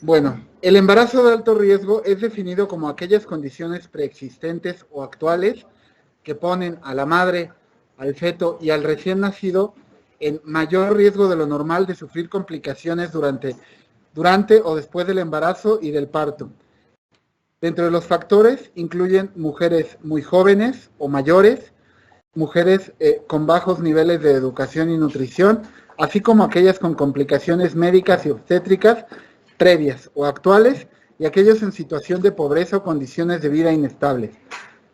Bueno, el embarazo de alto riesgo es definido como aquellas condiciones preexistentes o actuales que ponen a la madre, al feto y al recién nacido en mayor riesgo de lo normal de sufrir complicaciones durante o después del embarazo y del parto. Dentro de los factores incluyen mujeres muy jóvenes o mayores, mujeres con bajos niveles de educación y nutrición, así como aquellas con complicaciones médicas y obstétricas previas o actuales y aquellos en situación de pobreza o condiciones de vida inestables.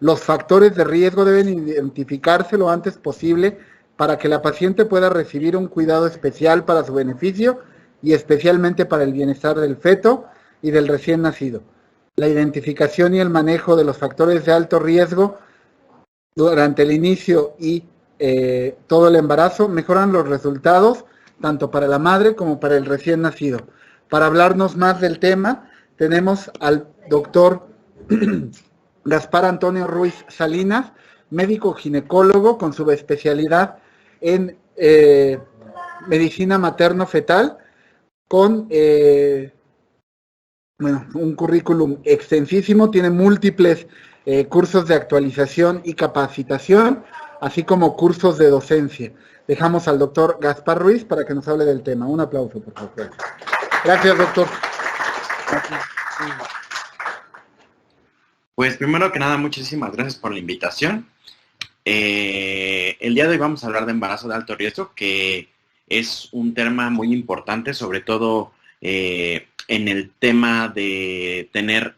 Los factores de riesgo deben identificarse lo antes posible para que la paciente pueda recibir un cuidado especial para su beneficio y especialmente para el bienestar del feto y del recién nacido. La identificación y el manejo de los factores de alto riesgo durante el inicio y todo el embarazo mejoran los resultados tanto para la madre como para el recién nacido. Para hablarnos más del tema, tenemos al doctor Gaspar Antonio Ruiz Salinas, médico ginecólogo con subespecialidad en medicina materno-fetal, con un currículum extensísimo, tiene múltiples cursos de actualización y capacitación, así como cursos de docencia. Dejamos al doctor Gaspar Ruiz para que nos hable del tema. Un aplauso, por favor. Gracias, doctor. Pues primero que nada, muchísimas gracias por la invitación. El día de hoy vamos a hablar de embarazo de alto riesgo, que es un tema muy importante, sobre todo en el tema de tener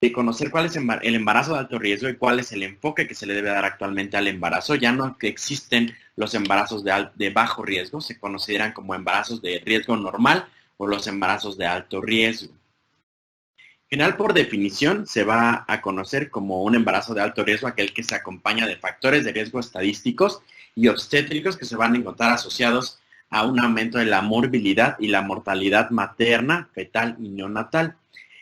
de conocer cuál es el embarazo de alto riesgo y cuál es el enfoque que se le debe dar actualmente al embarazo. Ya no existen los embarazos de bajo riesgo, se consideran como embarazos de riesgo normal o los embarazos de alto riesgo. En general, por definición, se va a conocer como un embarazo de alto riesgo aquel que se acompaña de factores de riesgo estadísticos y obstétricos que se van a encontrar asociados a un aumento de la morbilidad y la mortalidad materna, fetal y neonatal.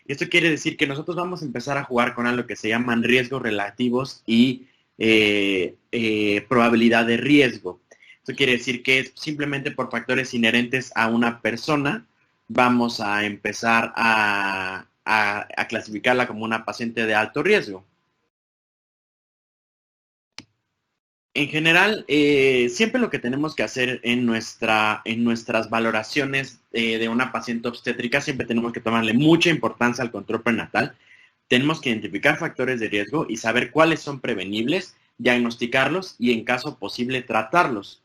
Esto quiere decir que nosotros vamos a empezar a jugar con algo que se llaman riesgos relativos y probabilidad de riesgo. Esto quiere decir que simplemente por factores inherentes a una persona vamos a empezar a clasificarla como una paciente de alto riesgo. En general, siempre lo que tenemos que hacer en nuestras valoraciones de una paciente obstétrica, siempre tenemos que tomarle mucha importancia al control prenatal. Tenemos que identificar factores de riesgo y saber cuáles son prevenibles, diagnosticarlos y en caso posible tratarlos.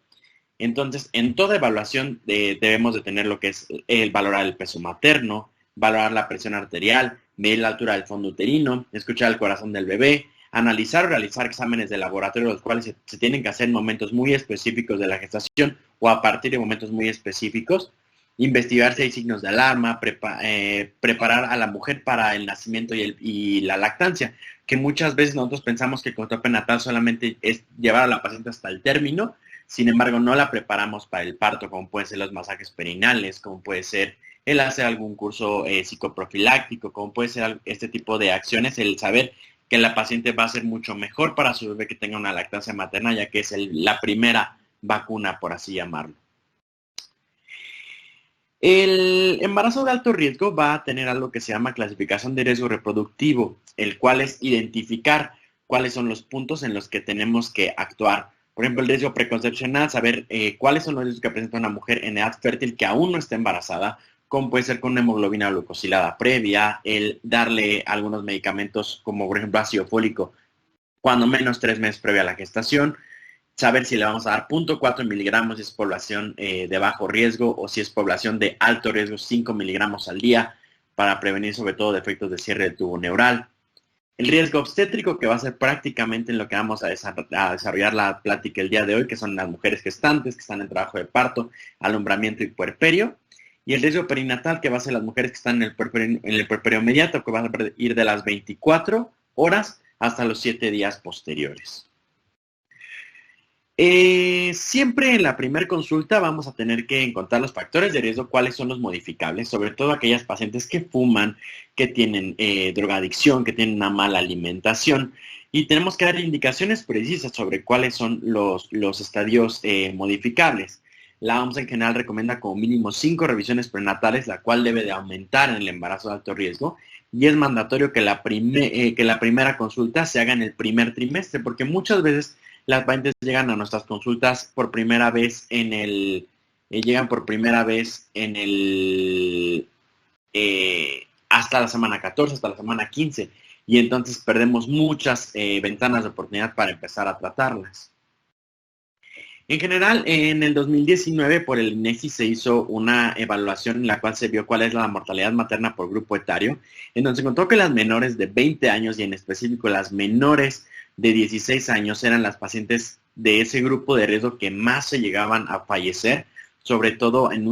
Entonces, en toda evaluación debemos de tener lo que es el valorar el peso materno, valorar la presión arterial, medir la altura del fondo uterino, escuchar el corazón del bebé, analizar o realizar exámenes de laboratorio, los cuales se tienen que hacer en momentos muy específicos de la gestación o a partir de momentos muy específicos, investigar si hay signos de alarma, preparar a la mujer para el nacimiento y la lactancia, que muchas veces nosotros pensamos que el control prenatal solamente es llevar a la paciente hasta el término, sin embargo no la preparamos para el parto, como pueden ser los masajes perinales, como puede ser el hacer algún curso psicoprofiláctico, como puede ser este tipo de acciones, el saber que la paciente va a ser mucho mejor para su bebé que tenga una lactancia materna, ya que es la primera vacuna, por así llamarlo. El embarazo de alto riesgo va a tener algo que se llama clasificación de riesgo reproductivo, el cual es identificar cuáles son los puntos en los que tenemos que actuar. Por ejemplo, el riesgo preconcepcional, saber cuáles son los riesgos que presenta una mujer en edad fértil que aún no está embarazada, como puede ser con una hemoglobina glucosilada previa, el darle algunos medicamentos como por ejemplo ácido fólico cuando menos 3 meses previa a la gestación, saber si le vamos a dar 0.4 miligramos si es población de bajo riesgo o si es población de alto riesgo 5 miligramos al día para prevenir sobre todo defectos de cierre del tubo neural. El riesgo obstétrico, que va a ser prácticamente en lo que vamos a desarrollar la plática el día de hoy, que son las mujeres gestantes que están en trabajo de parto, alumbramiento y puerperio. Y el riesgo perinatal, que va a ser las mujeres que están en el puerperio inmediato, que van a ir de las 24 horas hasta los 7 días posteriores. Siempre en la primera consulta vamos a tener que encontrar los factores de riesgo, cuáles son los modificables, sobre todo aquellas pacientes que fuman, que tienen drogadicción, que tienen una mala alimentación. Y tenemos que dar indicaciones precisas sobre cuáles son los estadios modificables. La OMS en general recomienda como mínimo 5 revisiones prenatales, la cual debe de aumentar en el embarazo de alto riesgo, y es mandatorio que la primera consulta se haga en el primer trimestre, porque muchas veces las pacientes llegan a nuestras consultas por primera vez hasta la semana 14, hasta la semana 15, y entonces perdemos muchas ventanas de oportunidad para empezar a tratarlas. En general, en el 2019 por el INEGI se hizo una evaluación en la cual se vio cuál es la mortalidad materna por grupo etario, en donde se encontró que las menores de 20 años y en específico las menores de 16 años eran las pacientes de ese grupo de riesgo que más se llegaban a fallecer, sobre todo en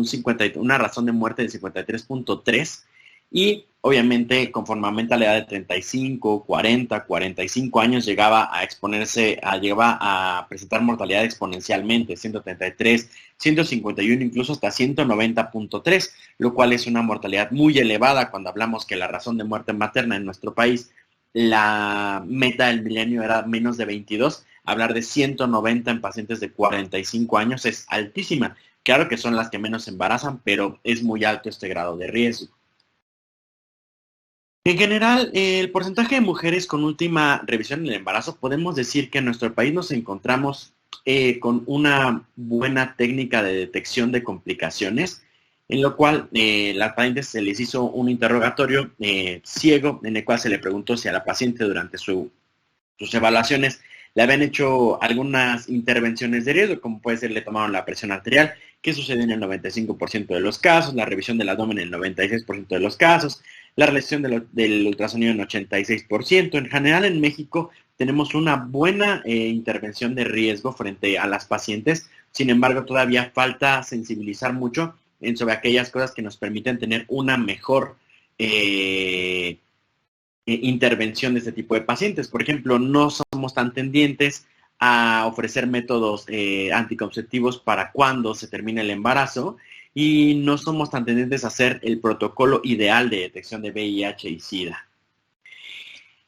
una razón de muerte de 53.3, y obviamente conforme aumenta la edad de 35, 40, 45 años llegaba a presentar mortalidad exponencialmente, 133, 151, incluso hasta 190.3, lo cual es una mortalidad muy elevada cuando hablamos que la razón de muerte materna en nuestro país, la meta del milenio era menos de 22, hablar de 190 en pacientes de 45 años es altísima. Claro que son las que menos embarazan, pero es muy alto este grado de riesgo. En general, el porcentaje de mujeres con última revisión en el embarazo, podemos decir que en nuestro país nos encontramos con una buena técnica de detección de complicaciones, en lo cual las pacientes se les hizo un interrogatorio ciego, en el cual se le preguntó si a la paciente durante sus evaluaciones le habían hecho algunas intervenciones de riesgo, como puede ser le tomaron la presión arterial, que sucede en el 95% de los casos, la revisión del abdomen en el 96% de los casos, la realización del ultrasonido en 86%. En general en México tenemos una buena intervención de riesgo frente a las pacientes, sin embargo todavía falta sensibilizar mucho sobre aquellas cosas que nos permiten tener una mejor intervención de este tipo de pacientes. Por ejemplo, no somos tan tendientes a ofrecer métodos anticonceptivos para cuando se termine el embarazo y no somos tan tendientes a hacer el protocolo ideal de detección de VIH y SIDA.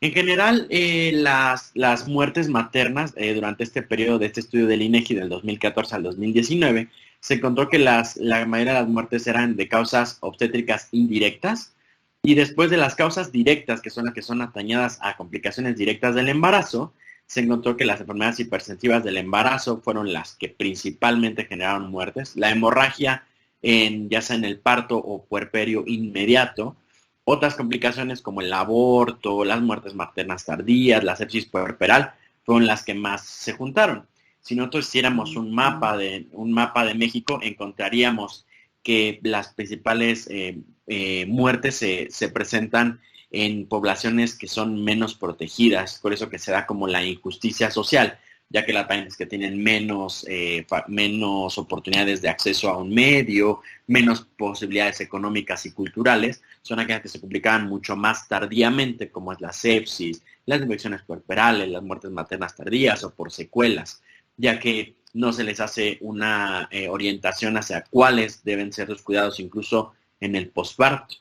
En general, las muertes maternas durante este periodo de este estudio del INEGI del 2014 al 2019, se encontró que la mayoría de las muertes eran de causas obstétricas indirectas, y después de las causas directas, que son las que son atañadas a complicaciones directas del embarazo, se encontró que las enfermedades hipertensivas del embarazo fueron las que principalmente generaron muertes. La hemorragia, ya sea en el parto o puerperio inmediato. Otras complicaciones como el aborto, las muertes maternas tardías, la sepsis puerperal, fueron las que más se juntaron. Si nosotros hiciéramos un mapa de México, encontraríamos que las principales muertes se presentan en poblaciones que son menos protegidas, por eso que se da como la injusticia social, ya que las pacientes que tienen menos oportunidades de acceso a un medio, menos posibilidades económicas y culturales, son aquellas que se complicaban mucho más tardíamente, como es la sepsis, las infecciones puerperales, las muertes maternas tardías o por secuelas, ya que no se les hace una orientación hacia cuáles deben ser los cuidados incluso en el posparto.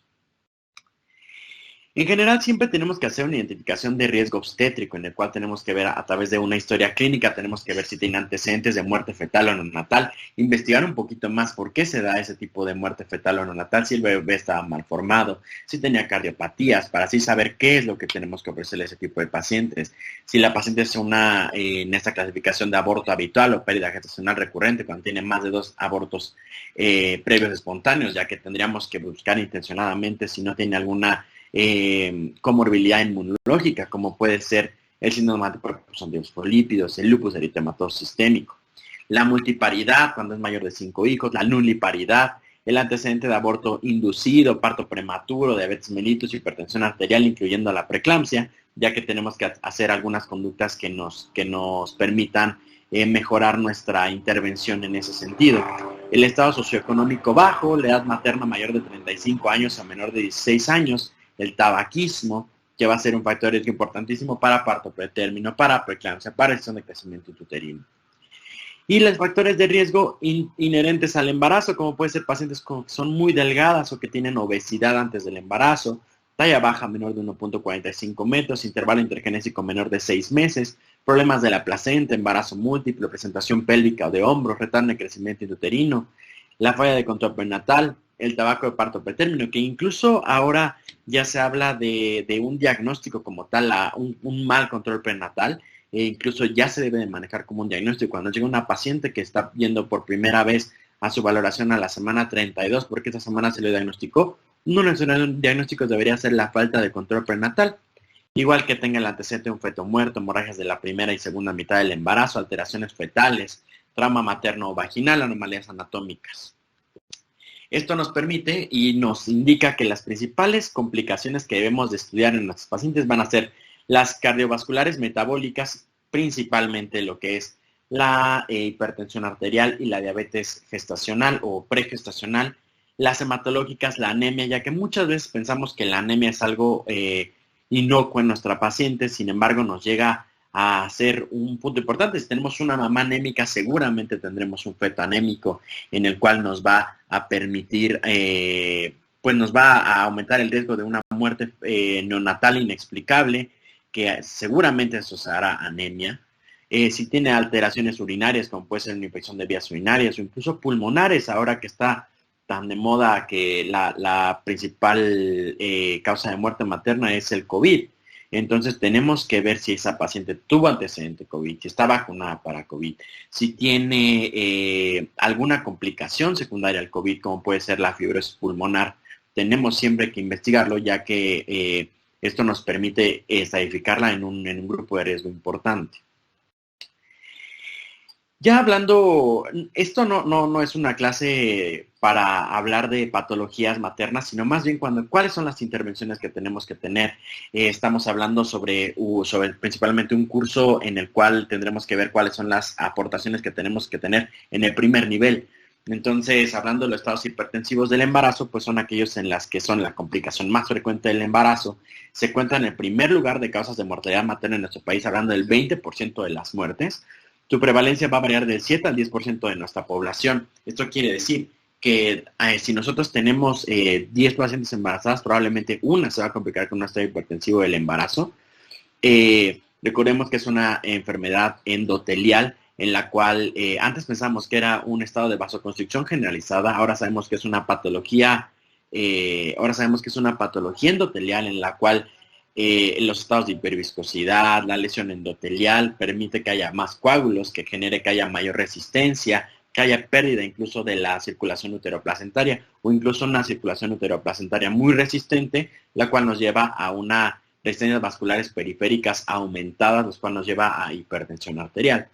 En general siempre tenemos que hacer una identificación de riesgo obstétrico, en el cual tenemos que ver a través de una historia clínica, tenemos que ver si tiene antecedentes de muerte fetal o neonatal, investigar un poquito más por qué se da ese tipo de muerte fetal o neonatal, si el bebé estaba mal formado, si tenía cardiopatías, para así saber qué es lo que tenemos que ofrecerle a ese tipo de pacientes. Si la paciente es en esta clasificación de aborto habitual o pérdida gestacional recurrente, cuando tiene más de 2 abortos previos espontáneos, ya que tendríamos que buscar intencionadamente si no tiene alguna comorbilidad inmunológica, como puede ser el síndrome de perfusión de fosfolípidos, el lupus eritematoso sistémico, la multiparidad cuando es mayor de 5 hijos, la nuliparidad, el antecedente de aborto inducido, parto prematuro, diabetes mellitus, hipertensión arterial, incluyendo la preeclampsia, ya que tenemos que hacer algunas conductas que nos permitan mejorar nuestra intervención en ese sentido. El estado socioeconómico bajo, la edad materna mayor de 35 años a menor de 16 años, el tabaquismo, que va a ser un factor de riesgo importantísimo para parto pretérmino, para preeclampsia, para restricción de crecimiento uterino. Y los factores de riesgo inherentes al embarazo, como puede ser pacientes que son muy delgadas o que tienen obesidad antes del embarazo, talla baja menor de 1.45 metros, intervalo intergenésico menor de 6 meses, problemas de la placenta, embarazo múltiple, presentación pélvica o de hombros, retardo de crecimiento intrauterino, la falla de control prenatal, el tabaco de parto pretérmino, que incluso ahora ya se habla de un diagnóstico como tal, un mal control prenatal, e incluso ya se debe de manejar como un diagnóstico. Cuando llega una paciente que está yendo por primera vez a su valoración a la semana 32, porque esa semana se le diagnosticó, uno de los diagnósticos debería ser la falta de control prenatal, igual que tenga el antecedente de un feto muerto, hemorragias de la primera y segunda mitad del embarazo, alteraciones fetales, trauma materno o vaginal, anomalías anatómicas. Esto nos permite y nos indica que las principales complicaciones que debemos de estudiar en nuestros pacientes van a ser las cardiovasculares metabólicas, principalmente lo que es la hipertensión arterial y la diabetes gestacional o pregestacional, las hematológicas, la anemia, ya que muchas veces pensamos que la anemia es algo inocuo en nuestra paciente, sin embargo nos llega a ser un punto importante. Si tenemos una mamá anémica, seguramente tendremos un feto anémico en el cual nos va a permitir, pues nos va a aumentar el riesgo de una muerte neonatal inexplicable, que seguramente asociará anemia. Si tiene alteraciones urinarias, como puede ser una infección de vías urinarias o incluso pulmonares, ahora que está tan de moda que la principal causa de muerte materna es el COVID. Entonces tenemos que ver si esa paciente tuvo antecedente COVID, si está vacunada para COVID, si tiene alguna complicación secundaria al COVID, como puede ser la fibrosis pulmonar. Tenemos siempre que investigarlo, ya que esto nos permite estadificarla en un grupo de riesgo importante. Ya hablando, esto no es una clase para hablar de patologías maternas, sino más bien cuáles son las intervenciones que tenemos que tener. Estamos hablando sobre principalmente un curso en el cual tendremos que ver cuáles son las aportaciones que tenemos que tener en el primer nivel. Entonces, hablando de los estados hipertensivos del embarazo, pues son aquellos en las que son la complicación más frecuente del embarazo. Se cuenta en el primer lugar de causas de mortalidad materna en nuestro país, hablando del 20% de las muertes. Su prevalencia va a variar del 7 al 10% de nuestra población. Esto quiere decir que si nosotros tenemos 10 pacientes embarazadas, probablemente una se va a complicar con un estado hipertensivo del embarazo. Recordemos que es una enfermedad endotelial en la cual antes pensamos que era un estado de vasoconstricción generalizada, ahora sabemos que es una patología, endotelial en la cual los estados de hiperviscosidad, la lesión endotelial permite que haya más coágulos, que genere que haya mayor resistencia, que haya pérdida incluso de la circulación uteroplacentaria o incluso una circulación uteroplacentaria muy resistente, la cual nos lleva a una resistencias vasculares periféricas aumentadas, lo cual nos lleva a hipertensión arterial.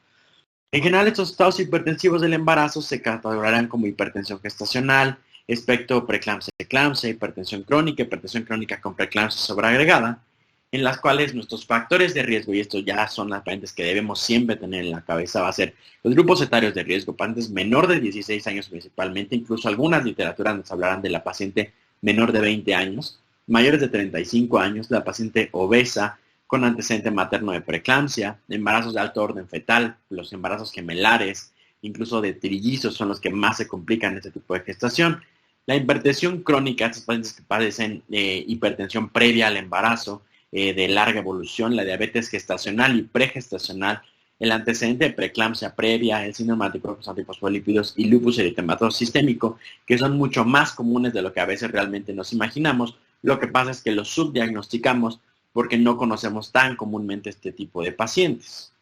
En general, estos estados hipertensivos del embarazo se catalogarán como hipertensión gestacional, espectro preeclampsia, hipertensión crónica con preeclampsia sobreagregada, en las cuales nuestros factores de riesgo, y estos ya son las pacientes que debemos siempre tener en la cabeza, va a ser los grupos etarios de riesgo, pacientes menor de 16 años principalmente, incluso algunas literaturas nos hablarán de la paciente menor de 20 años, mayores de 35 años, la paciente obesa, con antecedente materno de preeclampsia, embarazos de alto orden fetal, los embarazos gemelares, incluso de trillizos son los que más se complican en este tipo de gestación. La hipertensión crónica, estos pacientes que padecen hipertensión previa al embarazo, de larga evolución, la diabetes gestacional y pregestacional, el antecedente de preeclampsia previa, el síndrome de antifosfolípidos y lupus eritematoso sistémico, que son mucho más comunes de lo que a veces realmente nos imaginamos. Lo que pasa es que los subdiagnosticamos porque no conocemos tan comúnmente este tipo de pacientes.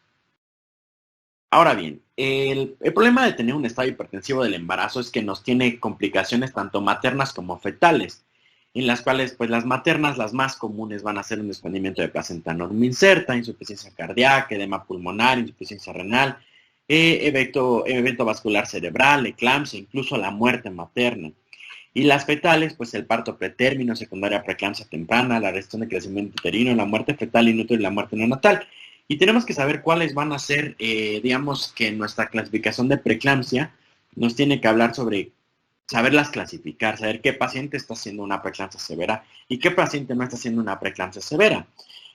Ahora bien, el problema de tener un estado hipertensivo del embarazo es que nos tiene complicaciones tanto maternas como fetales, en las cuales pues las maternas, las más comunes, van a ser un desprendimiento de placenta no inserta, insuficiencia cardíaca, edema pulmonar, insuficiencia renal, evento vascular cerebral, eclampsia, incluso la muerte materna. Y las fetales, pues el parto pretérmino, secundaria preeclampsia temprana, la restricción de crecimiento uterino, la muerte fetal inútil y la muerte neonatal. Y tenemos que saber cuáles van a ser, digamos que nuestra clasificación de preeclampsia nos tiene que hablar sobre saberlas clasificar, saber qué paciente está haciendo una preeclampsia severa y qué paciente no está haciendo una preeclampsia severa,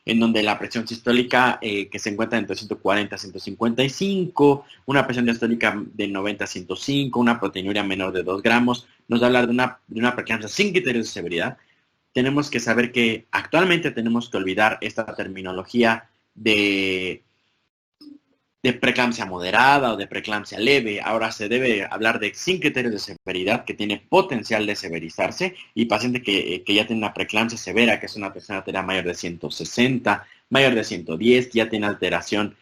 en donde la presión sistólica que se encuentra entre 140 a 155, una presión diastólica de 90 a 105, una proteinuria menor de 2 gramos, nos va a hablar de una preeclampsia sin criterios de severidad. tenemos que saber que actualmente tenemos que olvidar esta terminología de preeclampsia moderada o de preeclampsia leve. Ahora se debe hablar de sin criterios de severidad, que tiene potencial de severizarse, y paciente que ya tiene una preeclampsia severa, que es una presión arterial mayor de 160, mayor de 110, ya tiene alteración,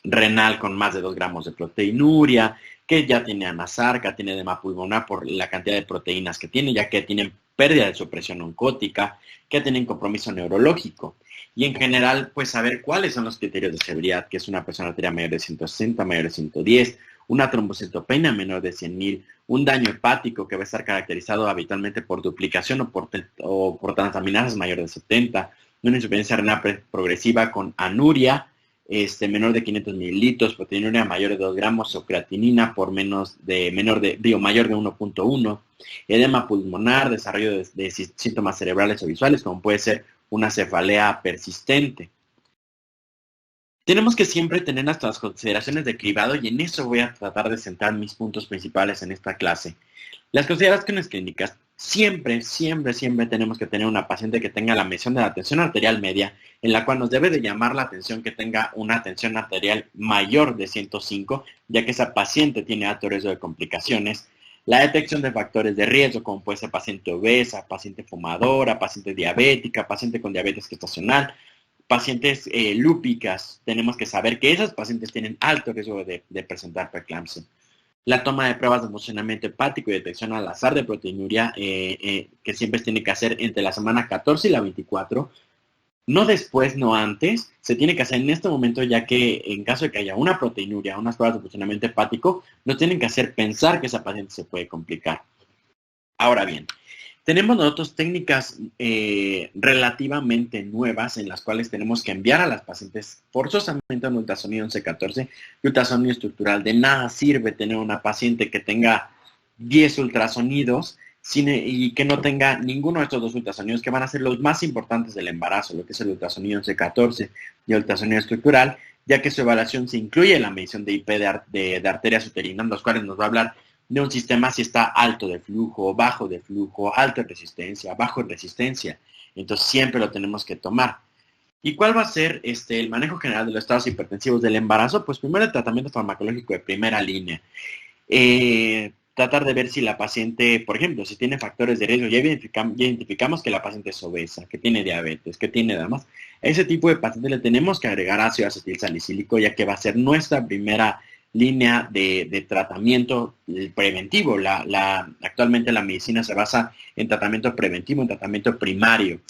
renal con más de 2 gramos de proteinuria, que ya tiene anasarca, tiene edema pulmonar por la cantidad de proteínas que tiene, ya que tienen pérdida de su presión oncótica, que tienen compromiso neurológico. Y en general, pues saber cuáles son los criterios de severidad, que es una presión arterial mayor de 160, mayor de 110, una trombocitopenia menor de 100.000, un daño hepático que va a estar caracterizado habitualmente por duplicación o por transaminasas mayor de 70, una insuficiencia renal progresiva con anuria, menor de 500 mililitros, proteinuria mayor de 2 gramos o creatinina por mayor de 1.1, edema pulmonar, desarrollo de síntomas cerebrales o visuales, como puede ser una cefalea persistente. Tenemos que siempre tener nuestras consideraciones de cribado, y en eso voy a tratar de centrar mis puntos principales en esta clase. Las consideraciones clínicas. Siempre tenemos que tener una paciente que tenga la medición de la tensión arterial media, en la cual nos debe de llamar la atención que tenga una tensión arterial mayor de 105, ya que esa paciente tiene alto riesgo de complicaciones. La detección de factores de riesgo, como puede ser paciente obesa, paciente fumadora, paciente diabética, paciente con diabetes gestacional, pacientes lúpicas. Tenemos que saber que esas pacientes tienen alto riesgo de presentar preeclampsia. La toma de pruebas de funcionamiento hepático y detección al azar de proteinuria, que siempre se tiene que hacer entre la semana 14 y la 24, no después, no antes, se tiene que hacer en este momento, ya que en caso de que haya una proteinuria, unas pruebas de funcionamiento hepático, nos tienen que hacer pensar que esa paciente se puede complicar. Ahora bien, tenemos nosotros técnicas relativamente nuevas en las cuales tenemos que enviar a las pacientes forzosamente a un ultrasonido 11-14 y ultrasonido estructural. De nada sirve tener una paciente que tenga 10 ultrasonidos y que no tenga ninguno de estos 2 ultrasonidos, que van a ser los más importantes del embarazo, lo que es el ultrasonido 11-14 y el ultrasonido estructural, ya que su evaluación se incluye en la medición de IP de arterias uterinas, los cuales nos va a hablar de un sistema si está alto de flujo, bajo de flujo, alto en resistencia, bajo en resistencia. Entonces siempre lo tenemos que tomar. ¿Y cuál va a ser el manejo general de los estados hipertensivos del embarazo? Pues primero el tratamiento farmacológico de primera línea. Tratar de ver si la paciente, por ejemplo, si tiene factores de riesgo, ya identificamos que la paciente es obesa, que tiene diabetes, que tiene damas. A ese tipo de pacientes le tenemos que agregar ácido acetil salicílico, ya que va a ser nuestra primera línea de tratamiento preventivo. Actualmente la medicina se basa en tratamiento preventivo, en tratamiento primario.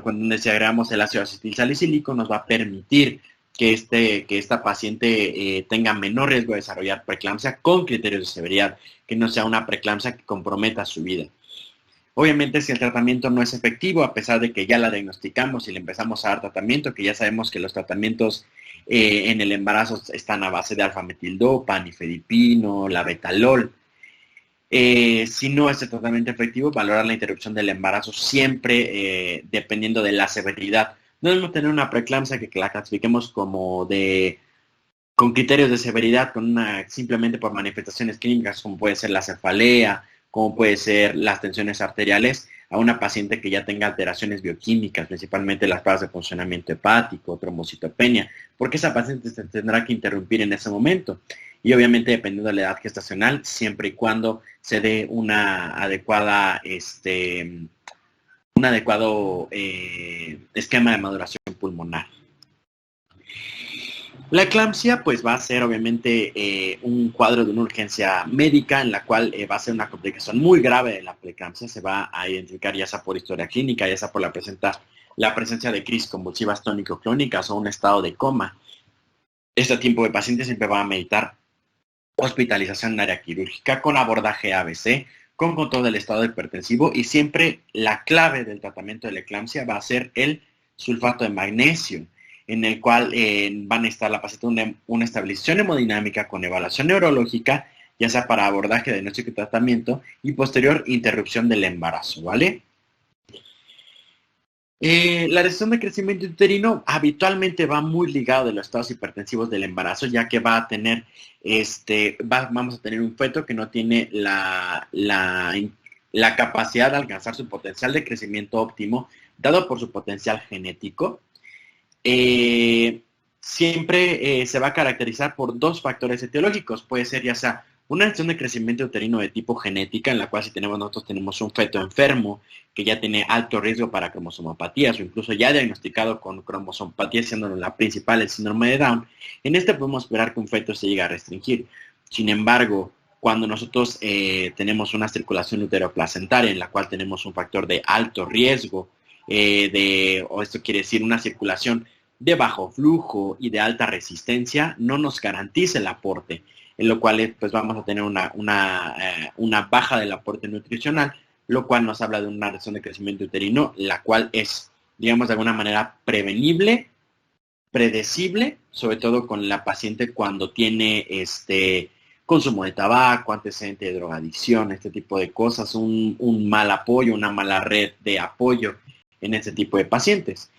Cuando agregamos el ácido acetil salicílico, nos va a permitir que esta paciente tenga menor riesgo de desarrollar preeclampsia con criterios de severidad, que no sea una preeclampsia que comprometa su vida. Obviamente, si el tratamiento no es efectivo, a pesar de que ya la diagnosticamos y le empezamos a dar tratamiento, que ya sabemos que los tratamientos en el embarazo están a base de alfametildopa, nifedipino, labetalol. Si no es el tratamiento efectivo, valorar la interrupción del embarazo siempre dependiendo de la severidad. No debemos tener una preeclampsia que la clasifiquemos como con criterios de severidad, simplemente por manifestaciones clínicas, como puede ser la cefalea, como puede ser las tensiones arteriales, a una paciente que ya tenga alteraciones bioquímicas, principalmente las pruebas de funcionamiento hepático, trombocitopenia, porque esa paciente se tendrá que interrumpir en ese momento. Y obviamente dependiendo de la edad gestacional, siempre y cuando se dé un adecuado esquema de maduración pulmonar. La eclampsia pues va a ser obviamente un cuadro de una urgencia médica en la cual va a ser una complicación muy grave de la preeclampsia. Se va a identificar ya sea por historia clínica, ya sea por la presencia de crisis convulsivas tónico-clónicas o un estado de coma. Este tipo de pacientes siempre van a meditar hospitalización en área quirúrgica con abordaje ABC, con control del estado hipertensivo, y siempre la clave del tratamiento de la eclampsia va a ser el sulfato de magnesio, en el cual van a estar la paciente una estabilización hemodinámica con evaluación neurológica, ya sea para abordaje, diagnóstico y tratamiento, y posterior interrupción del embarazo, ¿vale? La restricción de crecimiento uterino habitualmente va muy ligado de los estados hipertensivos del embarazo, ya que va a tener, vamos a tener un feto que no tiene la capacidad de alcanzar su potencial de crecimiento óptimo, dado por su potencial genético. Siempre se va a caracterizar por dos factores etiológicos. Puede ser ya sea una restricción de crecimiento uterino de tipo genética, en la cual si nosotros tenemos un feto enfermo que ya tiene alto riesgo para cromosomopatías o incluso ya diagnosticado con cromosomopatías, siendo la principal el síndrome de Down, en este podemos esperar que un feto se llegue a restringir. Sin embargo, cuando nosotros tenemos una circulación uteroplacentaria en la cual tenemos un factor de alto riesgo, o esto quiere decir una circulación de bajo flujo y de alta resistencia, no nos garantiza el aporte, en lo cual pues vamos a tener una baja del aporte nutricional, lo cual nos habla de una restricción de crecimiento uterino, la cual es, digamos, de alguna manera prevenible, predecible, sobre todo con la paciente cuando tiene consumo de tabaco, antecedente de drogadicción, este tipo de cosas, un mal apoyo, una mala red de apoyo en este tipo de pacientes.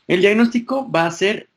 El diagnóstico va a ser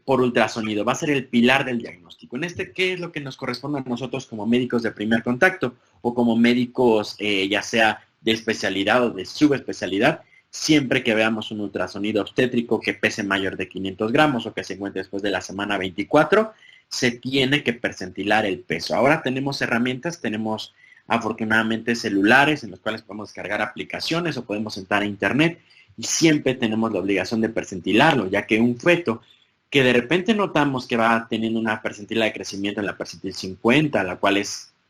por ultrasonido, va a ser el pilar del diagnóstico. ¿Qué es lo que nos corresponde a nosotros como médicos de primer contacto o como médicos ya sea de especialidad o de subespecialidad? Siempre que veamos un ultrasonido obstétrico que pese mayor de 500 gramos o que se encuentre después de la semana 24, se tiene que percentilar el peso. Ahora tenemos herramientas, tenemos afortunadamente celulares en los cuales podemos cargar aplicaciones o podemos entrar a internet y siempre tenemos la obligación de percentilarlo, ya que un feto que de repente notamos que va teniendo una percentila de crecimiento en la percentil 50, la cual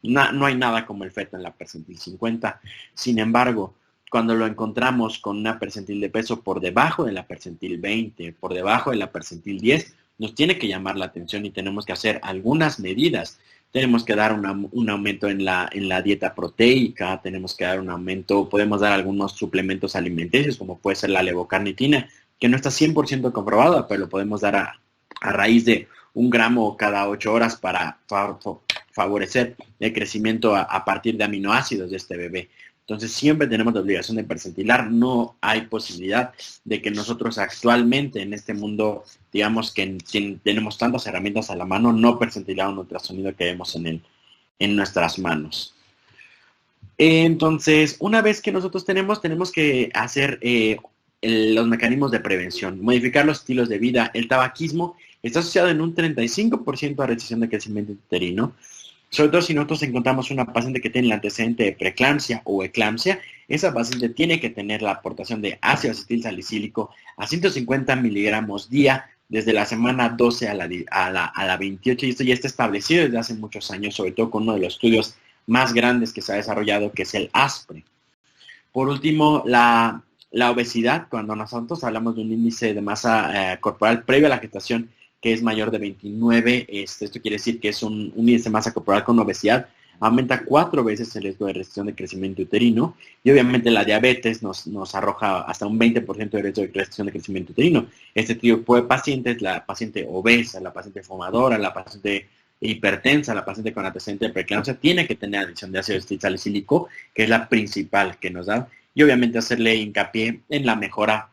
no hay nada como el feto en la percentil 50. Sin embargo, cuando lo encontramos con una percentil de peso por debajo de la percentil 20, por debajo de la percentil 10, nos tiene que llamar la atención y tenemos que hacer algunas medidas. Tenemos que dar un aumento en la dieta proteica, tenemos que dar un aumento, podemos dar algunos suplementos alimenticios, como puede ser la levocarnitina, que no está 100% comprobada, pero lo podemos dar a raíz de 1 gramo cada 8 horas para favorecer el crecimiento a partir de aminoácidos de este bebé. Entonces siempre tenemos la obligación de percentilar, no hay posibilidad de que nosotros actualmente en este mundo, digamos que tenemos tantas herramientas a la mano, no percentilar un ultrasonido que vemos en nuestras manos. Entonces, una vez que nosotros tenemos que hacer los mecanismos de prevención, modificar los estilos de vida. El tabaquismo está asociado en un 35% a restricción de crecimiento uterino. Sobre todo si nosotros encontramos una paciente que tiene el antecedente de preeclampsia o eclampsia, esa paciente tiene que tener la aportación de ácido acetil salicílico a 150 miligramos día desde la semana 12 a la 28, y esto ya está establecido desde hace muchos años, sobre todo con uno de los estudios más grandes que se ha desarrollado, que es el ASPRE. Por último, la obesidad, cuando nosotros hablamos de un índice de masa corporal previo a la gestación que es mayor de 29, esto quiere decir que es un índice de masa corporal con obesidad, aumenta 4 veces el riesgo de restricción de crecimiento uterino, y obviamente la diabetes nos arroja hasta un 20% de riesgo de restricción de crecimiento uterino. Este tipo de pacientes, la paciente obesa, la paciente fumadora, la paciente hipertensa, la paciente con antecedente de preeclampsia, tiene que tener adición de ácido acetil salicílico, que es la principal que nos da, y obviamente hacerle hincapié en la mejora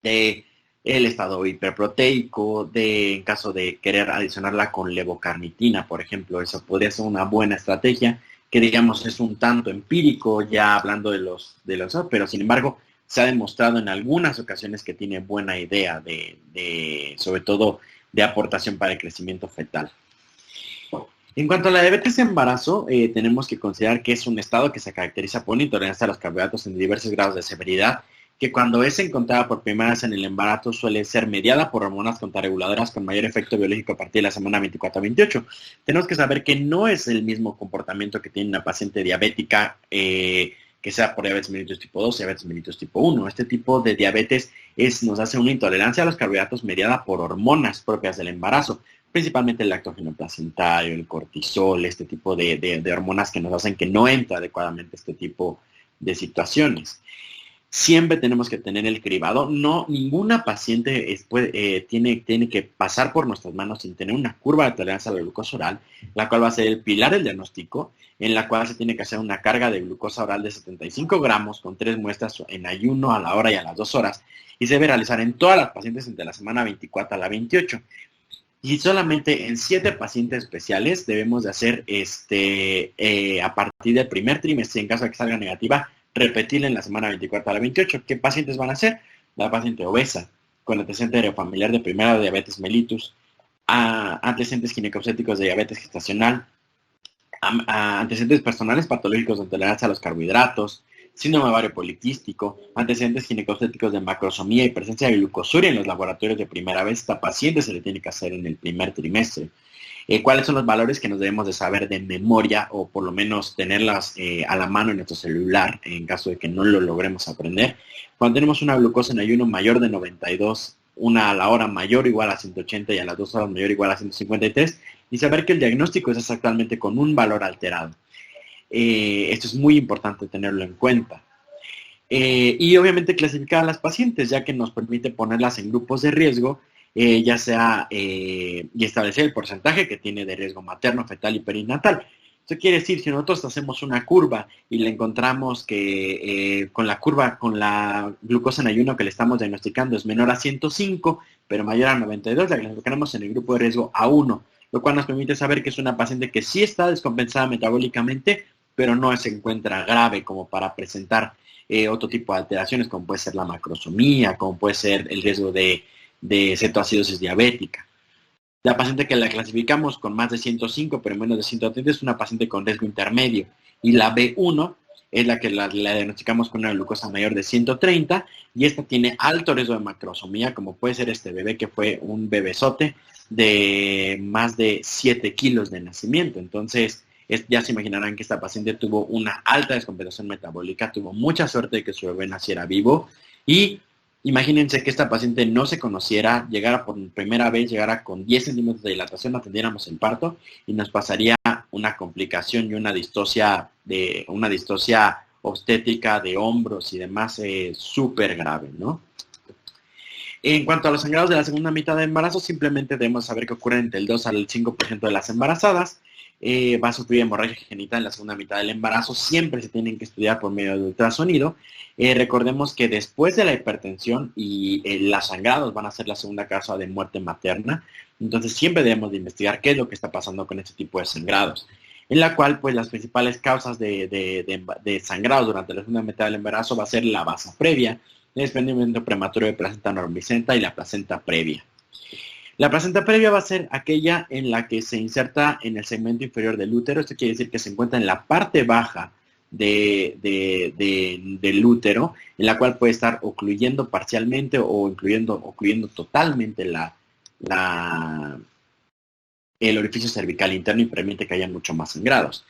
de el estado hiperproteico, en caso de querer adicionarla con levocarnitina, por ejemplo. Eso podría ser una buena estrategia, que digamos es un tanto empírico, ya hablando de los, pero sin embargo se ha demostrado en algunas ocasiones que tiene buena idea sobre todo de aportación para el crecimiento fetal. En cuanto a la diabetes de embarazo, tenemos que considerar que es un estado que se caracteriza por una intolerancia a los carbohidratos en diversos grados de severidad, que cuando es encontrada por primera vez en el embarazo suele ser mediada por hormonas contrarreguladoras con mayor efecto biológico a partir de la semana 24 a 28. Tenemos que saber que no es el mismo comportamiento que tiene una paciente diabética, que sea por diabetes mellitus tipo 2, diabetes mellitus tipo 1. Este tipo de diabetes nos hace una intolerancia a los carbohidratos mediada por hormonas propias del embarazo, principalmente el lactógeno placentario, el cortisol, este tipo de hormonas que nos hacen que no entre adecuadamente este tipo de situaciones. Siempre tenemos que tener el cribado. No, ninguna paciente tiene que pasar por nuestras manos sin tener una curva de tolerancia a la glucosa oral, la cual va a ser el pilar del diagnóstico, en la cual se tiene que hacer una carga de glucosa oral de 75 gramos con 3 muestras en ayuno a la hora y a las 2 horas. Y se debe realizar en todas las pacientes entre la semana 24 a la 28. Y solamente en 7 pacientes especiales debemos de hacer a partir del primer trimestre, en caso de que salga negativa, repetirla en la semana 24 a la 28. ¿Qué pacientes van a ser? La paciente obesa, con antecedente familiar de primera diabetes mellitus, antecedentes ginecobstétricos de diabetes gestacional, antecedentes personales patológicos de intolerancia a los carbohidratos, síndrome ovario poliquístico, antecedentes ginecobstétricos de macrosomía y presencia de glucosuria en los laboratorios de primera vez. Esta paciente se le tiene que hacer en el primer trimestre. ¿Cuáles son los valores que nos debemos de saber de memoria o por lo menos tenerlas a la mano en nuestro celular en caso de que no lo logremos aprender? Cuando tenemos una glucosa en ayuno mayor de 92, una a la hora mayor o igual a 180 y a las 2 horas mayor o igual a 153, y saber que el diagnóstico es exactamente con un valor alterado. Esto es muy importante tenerlo en cuenta. Y obviamente clasificar a las pacientes, ya que nos permite ponerlas en grupos de riesgo, ya sea y establecer el porcentaje que tiene de riesgo materno, fetal y perinatal. Esto quiere decir, si nosotros hacemos una curva y le encontramos que con la glucosa en ayuno que le estamos diagnosticando es menor a 105, pero mayor a 92, la clasificaremos en el grupo de riesgo A1, lo cual nos permite saber que es una paciente que sí está descompensada metabólicamente, pero no se encuentra grave como para presentar otro tipo de alteraciones, como puede ser la macrosomía, como puede ser el riesgo de cetoacidosis diabética. La paciente que la clasificamos con más de 105, pero menos de 130, es una paciente con riesgo intermedio. Y la B1 es la que la diagnosticamos con una glucosa mayor de 130, y esta tiene alto riesgo de macrosomía, como puede ser este bebé que fue un bebesote de más de 7 kilos de nacimiento. Entonces, ya se imaginarán que esta paciente tuvo una alta descompensación metabólica, tuvo mucha suerte de que su bebé naciera vivo, y imagínense que esta paciente no se conociera, llegara por primera vez, llegara con 10 centímetros de dilatación, atendiéramos el parto y nos pasaría una complicación y una distocia obstétrica de hombros y demás súper grave, ¿no? En cuanto a los sangrados de la segunda mitad del embarazo, simplemente debemos saber que ocurren entre el 2 al 5% de las embarazadas. Va a sufrir hemorragia genital en la segunda mitad del embarazo. Siempre se tienen que estudiar por medio de ultrasonido. Recordemos que después de la hipertensión y los sangrados van a ser la segunda causa de muerte materna. Entonces siempre debemos de investigar qué es lo que está pasando con este tipo de sangrados. En la cual, pues, las principales causas de sangrados durante la segunda mitad del embarazo va a ser la basa previa, el desprendimiento prematuro de placenta normicenta y la placenta previa. La placenta previa va a ser aquella en la que se inserta en el segmento inferior del útero. Esto quiere decir que se encuentra en la parte baja del útero, en la cual puede estar ocluyendo parcialmente o ocluyendo totalmente el orificio cervical interno y permite que haya mucho más sangrados.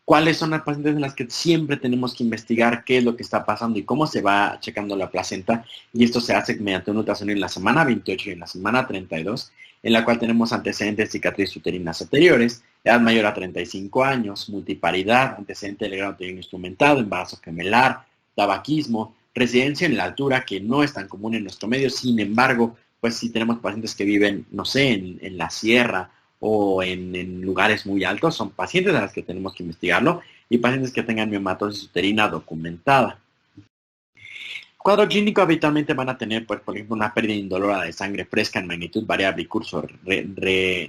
¿Cuáles son las pacientes en las que siempre tenemos que investigar qué es lo que está pasando y cómo se va checando la placenta? Y esto se hace mediante un ultrasonido en la semana 28 y en la semana 32, en la cual tenemos antecedentes de cicatrices uterinas anteriores, edad mayor a 35 años, multiparidad, antecedente del grado uterino instrumentado, embarazo gemelar, tabaquismo, residencia en la altura, que no es tan común en nuestro medio. Sin embargo, pues si tenemos pacientes que viven, no sé, en la sierra, o en lugares muy altos, son pacientes a las que tenemos que investigarlo, y pacientes que tengan miomatosis uterina documentada. Cuadro clínico habitualmente van a tener, pues, por ejemplo, una pérdida indolora de sangre fresca en magnitud variable y curso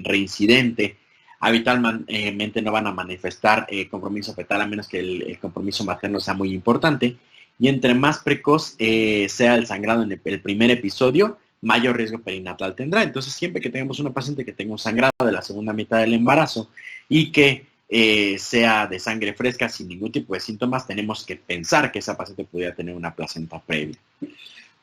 reincidente. Habitualmente no van a manifestar compromiso fetal a menos que el compromiso materno sea muy importante, y entre más precoz sea el sangrado en el primer episodio, mayor riesgo perinatal tendrá. Entonces, siempre que tengamos una paciente que tenga un sangrado de la segunda mitad del embarazo y que sea de sangre fresca sin ningún tipo de síntomas, tenemos que pensar que esa paciente pudiera tener una placenta previa.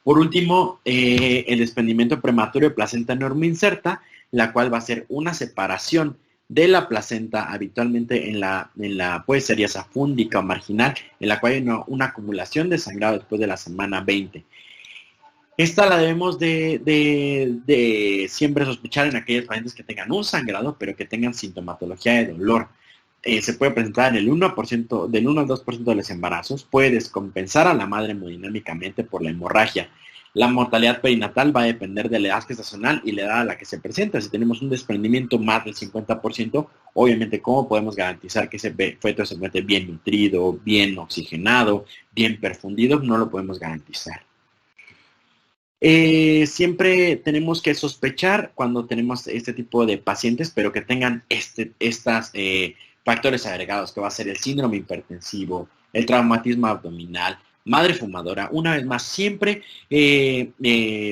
Por último, el desprendimiento prematuro de placenta normoinserta, la cual va a ser una separación de la placenta habitualmente puede ser ya sea fúndica o marginal, en la cual hay una acumulación de sangrado después de la semana 20. Esta la debemos de siempre sospechar en aquellos pacientes que tengan un sangrado, pero que tengan sintomatología de dolor. se puede presentar en el 1%, del 1 al 2% de los embarazos, puede descompensar a la madre hemodinámicamente por la hemorragia. La mortalidad perinatal va a depender de la edad gestacional y la edad a la que se presenta. Si tenemos un desprendimiento más del 50%, obviamente, ¿cómo podemos garantizar que ese feto se encuentre bien nutrido, bien oxigenado, bien perfundido? No lo podemos garantizar. Siempre tenemos que sospechar cuando tenemos este tipo de pacientes, pero que tengan estas factores agregados, que va a ser el síndrome hipertensivo, el traumatismo abdominal, madre fumadora. Una vez más, siempre,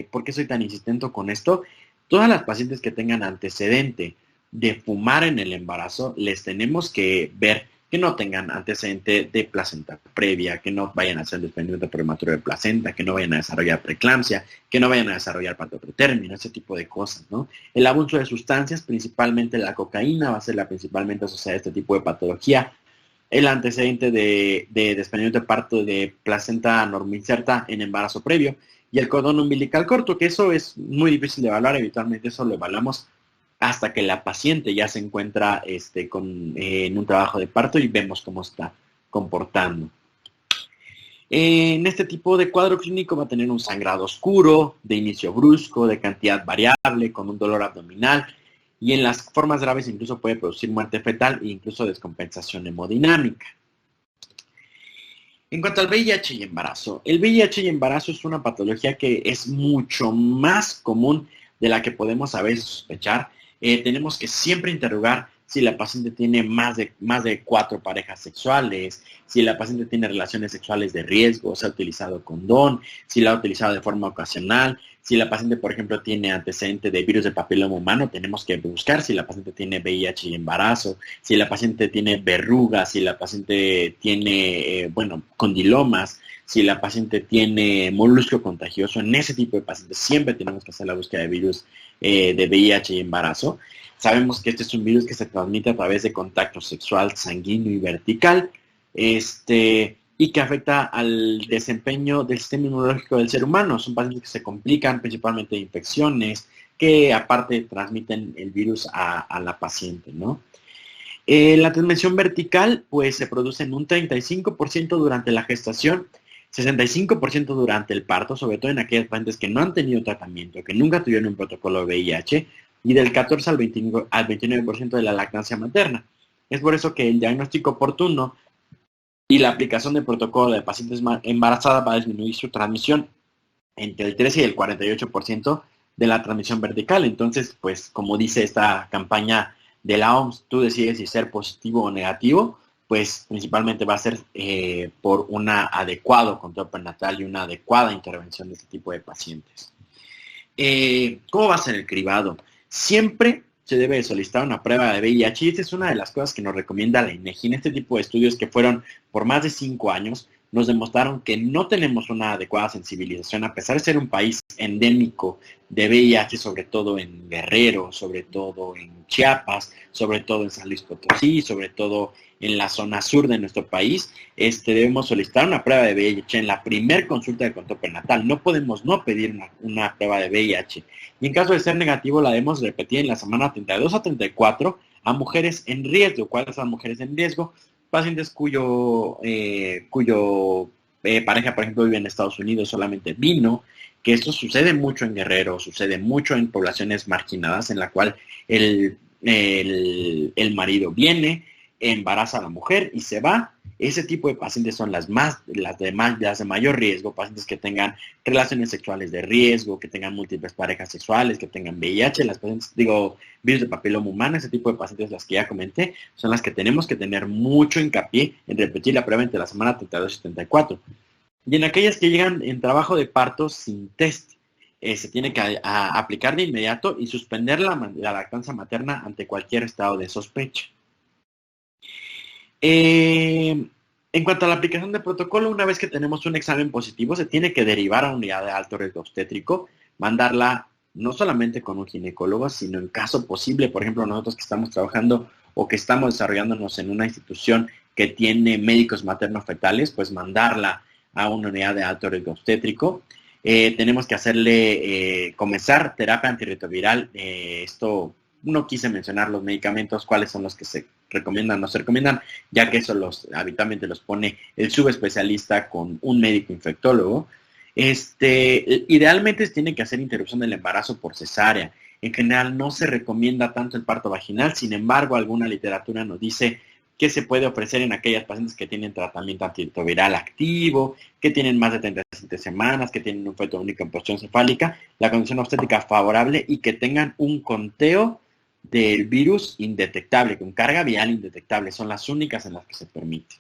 ¿por qué soy tan insistente con esto? Todas las pacientes que tengan antecedente de fumar en el embarazo, les tenemos que ver que no tengan antecedente de placenta previa, que no vayan a hacer desprendimiento prematuro de placenta, que no vayan a desarrollar preeclampsia, que no vayan a desarrollar parto pretérmino, ese tipo de cosas, ¿no? El abuso de sustancias, principalmente la cocaína, va a ser la principalmente asociada a este tipo de patología. El antecedente de desprendimiento de parto de placenta normoinserta en embarazo previo y el cordón umbilical corto, que eso es muy difícil de evaluar, habitualmente eso lo evaluamos hasta que la paciente ya se encuentra en un trabajo de parto y vemos cómo está comportando. En este tipo de cuadro clínico va a tener un sangrado oscuro, de inicio brusco, de cantidad variable, con un dolor abdominal, y en las formas graves incluso puede producir muerte fetal e incluso descompensación hemodinámica. En cuanto al VIH y embarazo, el VIH y embarazo es una patología que es mucho más común de la que podemos a veces sospechar. Tenemos que siempre interrogar si la paciente tiene más de 4 parejas sexuales, si la paciente tiene relaciones sexuales de riesgo, si ha utilizado condón, si la ha utilizado de forma ocasional, si la paciente, por ejemplo, tiene antecedente de virus del papiloma humano, tenemos que buscar si la paciente tiene VIH y embarazo, si la paciente tiene verrugas, si la paciente tiene, condilomas, si la paciente tiene molusco contagioso. En ese tipo de pacientes siempre tenemos que hacer la búsqueda de virus de VIH y embarazo. Sabemos que este es un virus que se transmite a través de contacto sexual sanguíneo y vertical, y que afecta al desempeño del sistema inmunológico del ser humano. Son pacientes que se complican principalmente de infecciones, que aparte transmiten el virus a la paciente, ¿no? La transmisión vertical, pues, se produce en un 35% durante la gestación, 65% durante el parto, sobre todo en aquellas pacientes que no han tenido tratamiento, que nunca tuvieron un protocolo de VIH, y del 14 al 29% de la lactancia materna. Es por eso que el diagnóstico oportuno y la aplicación del protocolo de pacientes embarazadas va a disminuir su transmisión entre el 13 y el 48% de la transmisión vertical. Entonces, pues, como dice esta campaña de la OMS, tú decides si ser positivo o negativo, pues principalmente va a ser por un adecuado control prenatal y una adecuada intervención de este tipo de pacientes. ¿Cómo va a ser el cribado? Siempre se debe solicitar una prueba de VIH y esta es una de las cosas que nos recomienda la INEGI. En este tipo de estudios que fueron por más de 5 años, nos demostraron que no tenemos una adecuada sensibilización, a pesar de ser un país endémico de VIH, sobre todo en Guerrero, sobre todo en Chiapas, sobre todo en San Luis Potosí, sobre todo en la zona sur de nuestro país. Debemos solicitar una prueba de VIH en la primer consulta de control prenatal. No podemos no pedir una prueba de VIH. Y en caso de ser negativo, la debemos repetir en la semana 32 a 34 a mujeres en riesgo. ¿Cuáles son mujeres en riesgo? Pacientes cuyo pareja, por ejemplo, vive en Estados Unidos, solamente vino, que esto sucede mucho en Guerrero, sucede mucho en poblaciones marginadas, en la cual el marido viene, embaraza a la mujer y se va. Ese tipo de pacientes son las de mayor riesgo, pacientes que tengan relaciones sexuales de riesgo, que tengan múltiples parejas sexuales, que tengan VIH, virus de papiloma humano. Ese tipo de pacientes, las que ya comenté, son las que tenemos que tener mucho hincapié en repetir la prueba entre la semana 32 y 34. Y en aquellas que llegan en trabajo de parto sin test, se tiene que aplicar de inmediato y suspender la lactancia materna ante cualquier estado de sospecha. En cuanto a la aplicación del protocolo, una vez que tenemos un examen positivo, se tiene que derivar a una unidad de alto riesgo obstétrico, mandarla no solamente con un ginecólogo, sino en caso posible, por ejemplo, nosotros que estamos trabajando o que estamos desarrollándonos en una institución que tiene médicos materno-fetales, pues mandarla a una unidad de alto riesgo obstétrico. Tenemos que hacerle comenzar terapia antirretroviral. Esto no quise mencionar los medicamentos, cuáles son los que se recomiendan o no se recomiendan, ya que eso habitualmente los pone el subespecialista con un médico infectólogo. Idealmente se tiene que hacer interrupción del embarazo por cesárea. En general no se recomienda tanto el parto vaginal, sin embargo, alguna literatura nos dice que se puede ofrecer en aquellas pacientes que tienen tratamiento antirretroviral activo, que tienen más de 37 semanas, que tienen un feto único en posición cefálica, la condición obstétrica favorable y que tengan un conteo del virus indetectable, con carga viral indetectable. Son las únicas en las que se permite.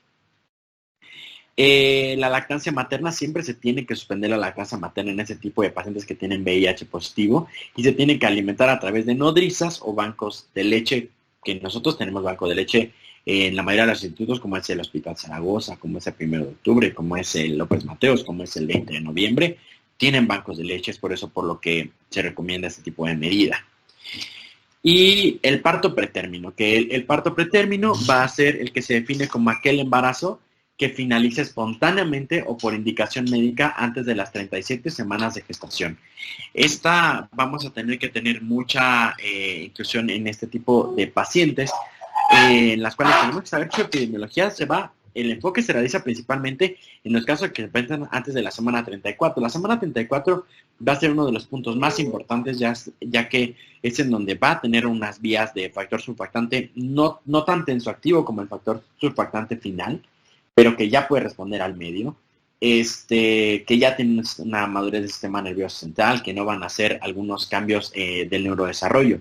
La lactancia materna, siempre se tiene que suspender la lactancia materna en ese tipo de pacientes que tienen VIH positivo y se tiene que alimentar a través de nodrizas o bancos de leche, que nosotros tenemos banco de leche en la mayoría de los institutos, como es el Hospital Zaragoza, como es el 1 de octubre, como es el López Mateos, como es el 20 de noviembre, tienen bancos de leche, es por eso por lo que se recomienda este tipo de medida. Y el parto pretérmino, que el parto pretérmino va a ser el que se define como aquel embarazo que finalice espontáneamente o por indicación médica antes de las 37 semanas de gestación. Vamos a tener que tener mucha inclusión en este tipo de pacientes, en las cuales tenemos que saber que su epidemiología el enfoque se realiza principalmente en los casos que se presentan antes de la semana 34. La semana 34 va a ser uno de los puntos más importantes, ya que es en donde va a tener unas vías de factor surfactante, no tan tensoactivo como el factor surfactante final, pero que ya puede responder al medio, que ya tienen una madurez del sistema nervioso central, que no van a hacer algunos cambios del neurodesarrollo.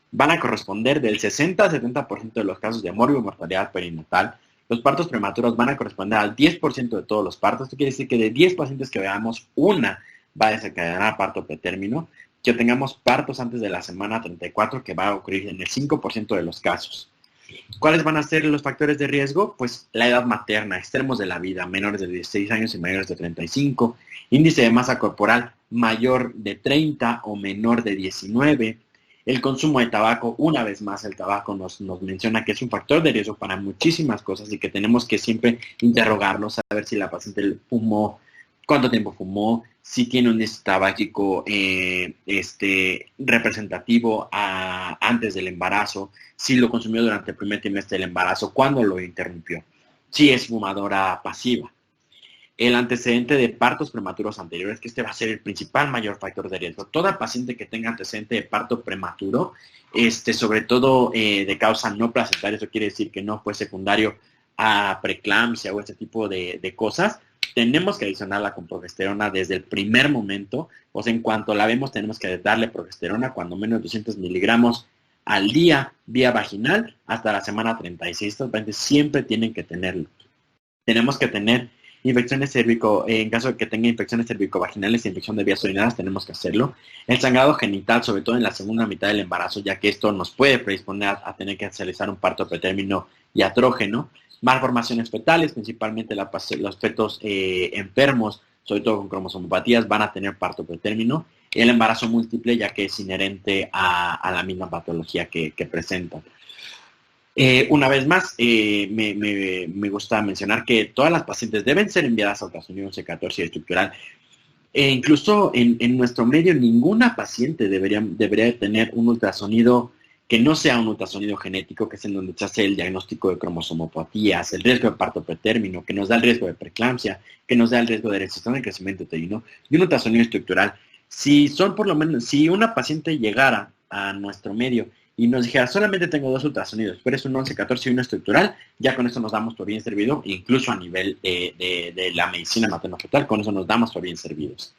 Van a corresponder del 60 al 70% de los casos de morbimortalidad perinatal. Los partos prematuros van a corresponder al 10% de todos los partos. Esto quiere decir que de 10 pacientes que veamos, una va a desencadenar parto pretérmino, que tengamos partos antes de la semana 34, que va a ocurrir en el 5% de los casos. ¿Cuáles van a ser los factores de riesgo? Pues la edad materna, extremos de la vida, menores de 16 años y mayores de 35, índice de masa corporal mayor de 30 o menor de 19, el consumo de tabaco. Una vez más, el tabaco nos menciona que es un factor de riesgo para muchísimas cosas y que tenemos que siempre interrogarnos, saber si la paciente fumó, cuánto tiempo fumó, si tiene un índice tabáquico representativo antes del embarazo, si lo consumió durante el primer trimestre del embarazo, cuándo lo interrumpió, si es fumadora pasiva. El antecedente de partos prematuros anteriores, que va a ser el principal mayor factor de riesgo. Toda paciente que tenga antecedente de parto prematuro, sobre todo de causa no placentaria, eso quiere decir que no fue secundario a preeclampsia o ese tipo de cosas, tenemos que adicionarla con progesterona desde el primer momento. O sea, en cuanto la vemos, tenemos que darle progesterona, cuando menos 200 miligramos al día, vía vaginal, hasta la semana 36. Estos pacientes siempre tienen que tenerlo. Tenemos que tener infecciones en caso de que tenga infecciones cervicovaginales y infección de vías urinarias, tenemos que hacerlo. El sangrado genital, sobre todo en la segunda mitad del embarazo, ya que esto nos puede predisponer a tener que realizar un parto pretérmino iatrógeno. Malformaciones fetales, principalmente los fetos enfermos, sobre todo con cromosomopatías, van a tener parto pretérmino. El embarazo múltiple, ya que es inherente a la misma patología que presentan. Una vez más, me gusta mencionar que todas las pacientes deben ser enviadas a ultrasonido 11-14 estructural. Incluso en nuestro medio, ninguna paciente debería tener un ultrasonido que no sea un ultrasonido genético, que es en donde se hace el diagnóstico de cromosomopatías, el riesgo de parto pretérmino, que nos da el riesgo de preeclampsia, que nos da el riesgo de restricción del crecimiento uterino, y un ultrasonido estructural. Si una paciente llegara a nuestro medio y nos dijera, solamente tengo 2 ultrasonidos, pero es un 11-14 y uno estructural, ya con eso nos damos por bien servido, incluso a nivel de la medicina materno-fetal, con eso nos damos por bien servidos.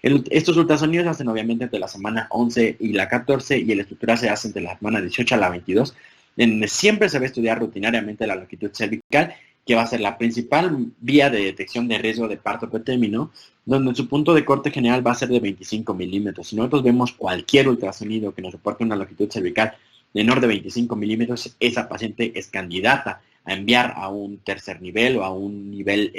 Estos ultrasonidos se hacen obviamente entre la semana 11 y la 14, y el estructural se hace entre la semana 18 a la 22, en donde siempre se va a estudiar rutinariamente la longitud cervical, que va a ser la principal vía de detección de riesgo de parto pretérmino, donde su punto de corte general va a ser de 25 milímetros. Si nosotros vemos cualquier ultrasonido que nos reporte una longitud cervical menor de 25 milímetros, esa paciente es candidata a enviar a un tercer nivel o a un nivel,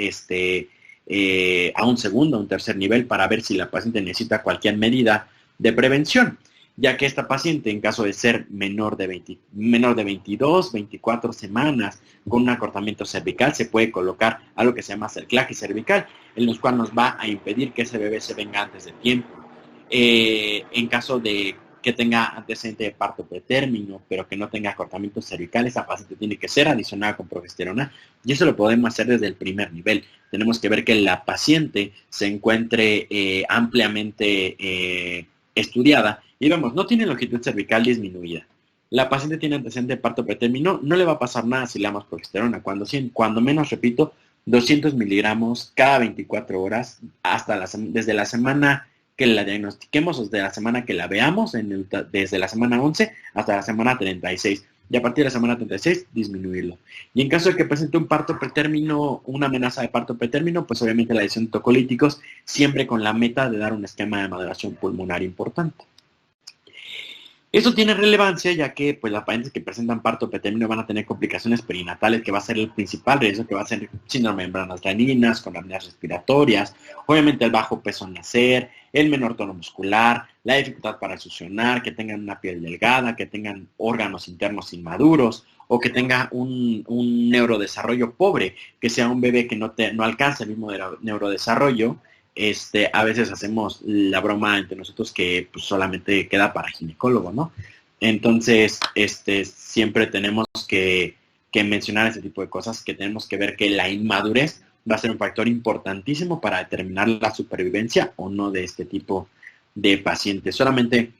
a un segundo, a un tercer nivel, para ver si la paciente necesita cualquier medida de prevención, ya que esta paciente, en caso de ser menor de 22, 24 semanas, con un acortamiento cervical, se puede colocar algo que se llama cerclaje cervical, en los cuales nos va a impedir que ese bebé se venga antes de tiempo. En caso de que tenga antecedente de parto pretérmino, pero que no tenga acortamientos cervicales, esa paciente tiene que ser adicionada con progesterona, y eso lo podemos hacer desde el primer nivel. Tenemos que ver que la paciente se encuentre ampliamente estudiada, y vemos, no tiene longitud cervical disminuida. La paciente tiene antecedente de parto pretérmino, no le va a pasar nada si le damos progesterona. Cuando menos, repito, 200 miligramos cada 24 horas, desde la semana que la diagnostiquemos, desde la semana que la veamos, desde la semana 11 hasta la semana 36. Y a partir de la semana 36, disminuirlo. Y en caso de que presente un parto pretérmino, una amenaza de parto pretérmino, pues obviamente la adición de tocolíticos, siempre con la meta de dar un esquema de maduración pulmonar importante. Eso tiene relevancia ya que pues, las pacientes que presentan parto pretérmino van a tener complicaciones perinatales, que va a ser el principal riesgo, que va a ser síndrome de membranas graninas, con apneas respiratorias, obviamente el bajo peso al nacer, el menor tono muscular, la dificultad para succionar, que tengan una piel delgada, que tengan órganos internos inmaduros, o que tenga un neurodesarrollo pobre, que sea un bebé que no alcanza el mismo neurodesarrollo. A veces hacemos la broma entre nosotros que pues, solamente queda para ginecólogo, ¿no? Entonces, siempre tenemos que mencionar ese tipo de cosas, que tenemos que ver que la inmadurez va a ser un factor importantísimo para determinar la supervivencia o no de este tipo de pacientes. Solamente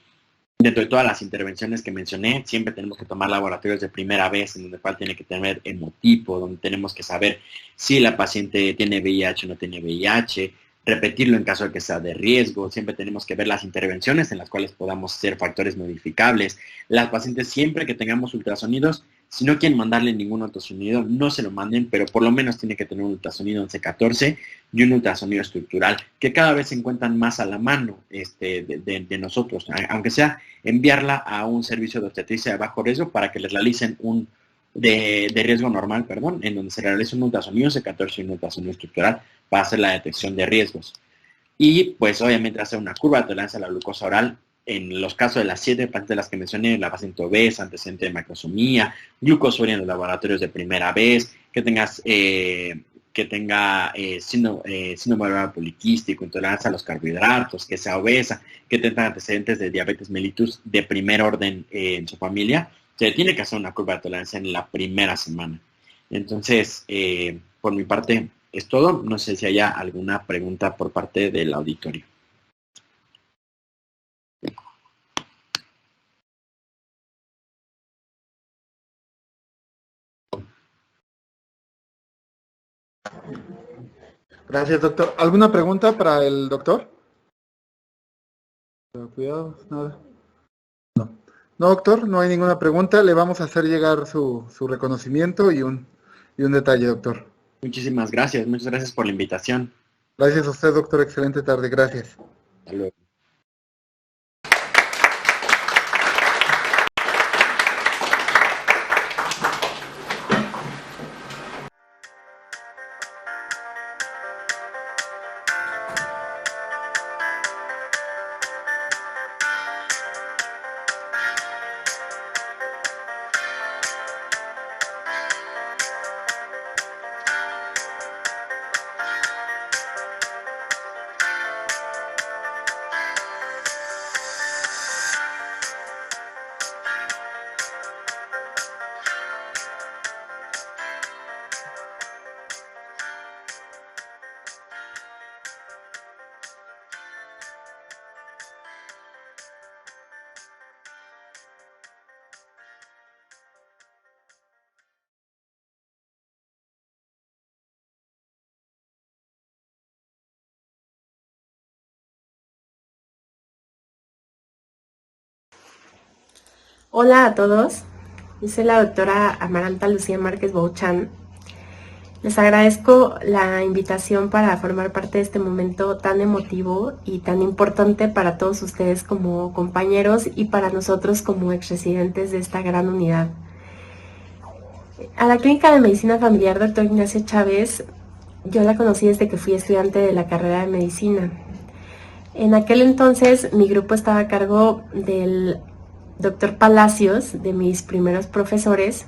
dentro de todas las intervenciones que mencioné, siempre tenemos que tomar laboratorios de primera vez, en donde cual tiene que tener hemotipo, donde tenemos que saber si la paciente tiene VIH o no tiene VIH, repetirlo en caso de que sea de riesgo. Siempre tenemos que ver las intervenciones en las cuales podamos hacer factores modificables. Las pacientes, siempre que tengamos ultrasonidos, si no quieren mandarle ningún ultrasonido, no se lo manden, pero por lo menos tiene que tener un ultrasonido 11-14 y un ultrasonido estructural, que cada vez se encuentran más a la mano de nosotros, aunque sea enviarla a un servicio de obstetricia de bajo riesgo para que les realicen de riesgo normal, en donde se realiza un ultrasonido 11-14 y un ultrasonido estructural para hacer la detección de riesgos. Y pues obviamente hacer una curva de tolerancia a la glucosa oral. En los casos de las 7 pacientes de las que mencioné, la paciente obesa, antecedente de macrosomía, glucosuria en los laboratorios de primera vez, que tenga síndrome poliquístico, intolerancia a los carbohidratos, que sea obesa, que tenga antecedentes de diabetes mellitus de primer orden en su familia, se tiene que hacer una curva de tolerancia en la primera semana. Entonces, por mi parte, es todo. No sé si haya alguna pregunta por parte del auditorio. Gracias, doctor. ¿Alguna pregunta para el doctor? Cuidado, nada. No, doctor, no hay ninguna pregunta. Le vamos a hacer llegar su reconocimiento y un detalle, doctor. Muchísimas gracias. Muchas gracias por la invitación. Gracias a usted, doctor. Excelente tarde. Gracias. Hasta luego. Hola a todos, yo soy la doctora Amaranta Lucía Márquez Bouchan. Les agradezco la invitación para formar parte de este momento tan emotivo y tan importante para todos ustedes como compañeros y para nosotros como exresidentes de esta gran unidad. A la Clínica de Medicina Familiar Dr. Ignacio Chávez, yo la conocí desde que fui estudiante de la carrera de Medicina. En aquel entonces mi grupo estaba a cargo del Dr. Palacios, de mis primeros profesores,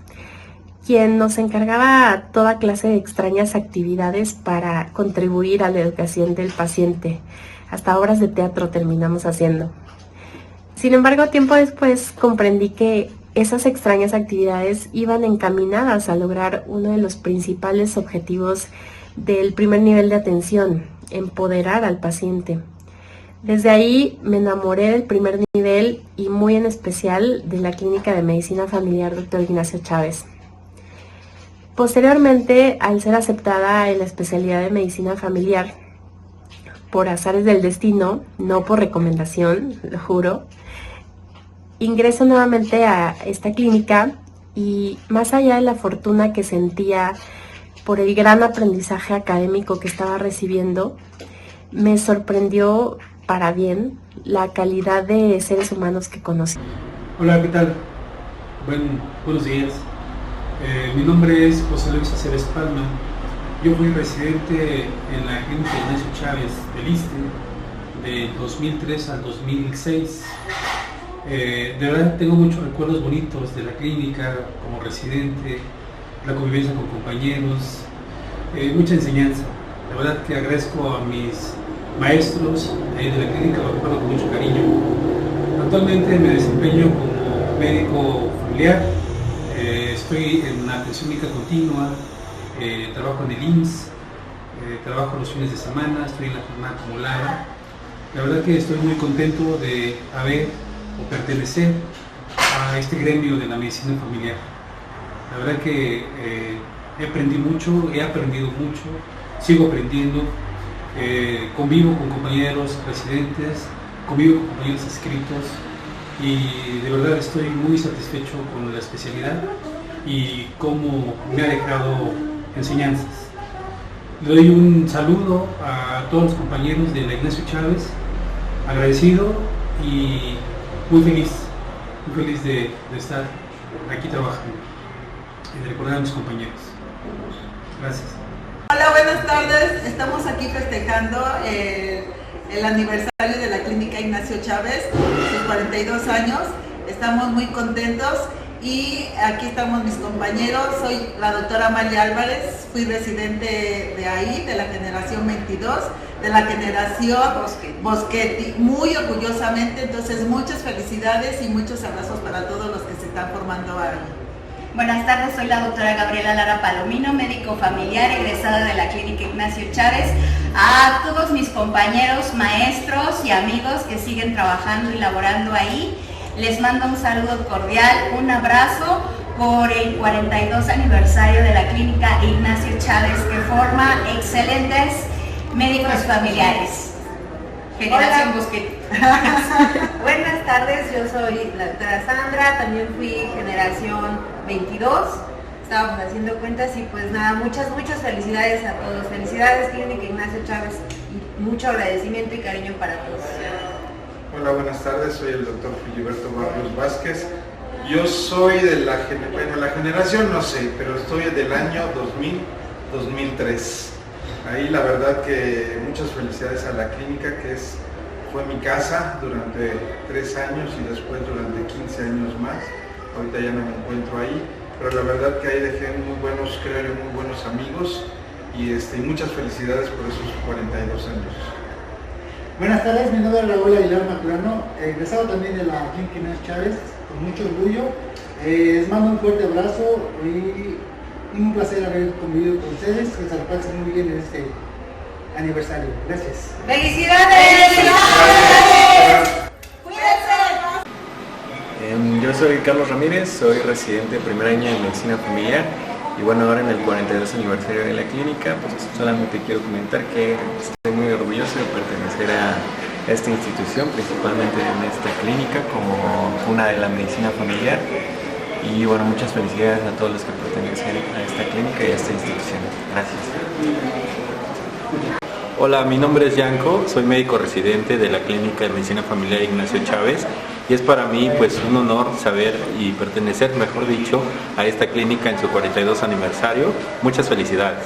quien nos encargaba toda clase de extrañas actividades para contribuir a la educación del paciente. Hasta obras de teatro terminamos haciendo. Sin embargo, tiempo después comprendí que esas extrañas actividades iban encaminadas a lograr uno de los principales objetivos del primer nivel de atención, empoderar al paciente. Desde ahí me enamoré del primer nivel y muy en especial de la Clínica de Medicina Familiar Dr. Ignacio Chávez. Posteriormente, al ser aceptada en la especialidad de Medicina Familiar, por azares del destino, no por recomendación, lo juro, ingreso nuevamente a esta clínica y más allá de la fortuna que sentía por el gran aprendizaje académico que estaba recibiendo, me sorprendió para bien la calidad de seres humanos que conocí. Hola, ¿qué tal? Buenos días. Mi nombre es José Luis Aceves Palma. Yo fui residente en la clínica Ignacio Chávez del ISSSTE de 2003 al 2006. De verdad tengo muchos recuerdos bonitos de la clínica como residente, la convivencia con compañeros, mucha enseñanza. La verdad que agradezco a mis maestros de la clínica, lo recuerdo con mucho cariño. Actualmente me desempeño como médico familiar, estoy en una atención médica continua, trabajo en el IMSS, trabajo los fines de semana, estoy en la jornada acumulada. La verdad que estoy muy contento de haber o pertenecer a este gremio de la medicina familiar. La verdad que he aprendido mucho, sigo aprendiendo, convivo con compañeros residentes, convivo con compañeros inscritos y de verdad estoy muy satisfecho con la especialidad y cómo me ha dejado enseñanzas. Le doy un saludo a todos los compañeros de la Ignacio Chávez, agradecido y muy feliz de estar aquí trabajando y de recordar a mis compañeros. Gracias. Hola, buenas tardes. Estamos aquí festejando el aniversario de la Clínica Ignacio Chávez, sus 42 años. Estamos muy contentos y aquí estamos mis compañeros. Soy la doctora Amalia Álvarez, fui residente de ahí, de la generación 22, de la generación Boschetti, muy orgullosamente. Entonces, muchas felicidades y muchos abrazos para todos los que se están formando ahí. Buenas tardes, soy la doctora Gabriela Lara Palomino, médico familiar egresada de la Clínica Ignacio Chávez. A todos mis compañeros, maestros y amigos que siguen trabajando y laborando ahí, les mando un saludo cordial, un abrazo por el 42 aniversario de la Clínica Ignacio Chávez, que forma excelentes médicos familiares. Generación Boschetti. Buenas tardes, yo soy la doctora Sandra, también fui generación 22, estábamos haciendo cuentas y pues nada, muchas felicidades a todos, felicidades Clínica Ignacio Chávez y mucho agradecimiento y cariño para todos. Hola, buenas tardes, soy el doctor Filiberto Barrios Vázquez. Yo soy de la generación no sé, pero estoy del año 2000-2003. Ahí la verdad que muchas felicidades a la clínica, que fue mi casa durante 3 años y después durante 15 años más. Ahorita ya no me encuentro ahí, pero la verdad que ahí dejé muy buenos amigos y muchas felicidades por esos 42 años. Buenas tardes, mi nombre es Raúl Aguilar Maturano, egresado también de la Clínica Ignacio Chávez, con mucho orgullo. Les mando un fuerte abrazo y un placer haber convivido con ustedes, que se la pasen muy bien en este aniversario. Gracias. ¡Felicidades! Yo soy Carlos Ramírez, soy residente de primer año de medicina familiar y bueno, ahora en el 42 aniversario de la clínica, pues solamente quiero comentar que estoy muy orgulloso de pertenecer a esta institución, principalmente en esta clínica como una de la medicina familiar. Y bueno, muchas felicidades a todos los que pertenecen a esta clínica y a esta institución. Gracias. Hola, mi nombre es Yanko, soy médico residente de la Clínica de Medicina Familiar Ignacio Chávez y es para mí pues un honor saber y pertenecer, mejor dicho, a esta clínica en su 42 aniversario. Muchas felicidades.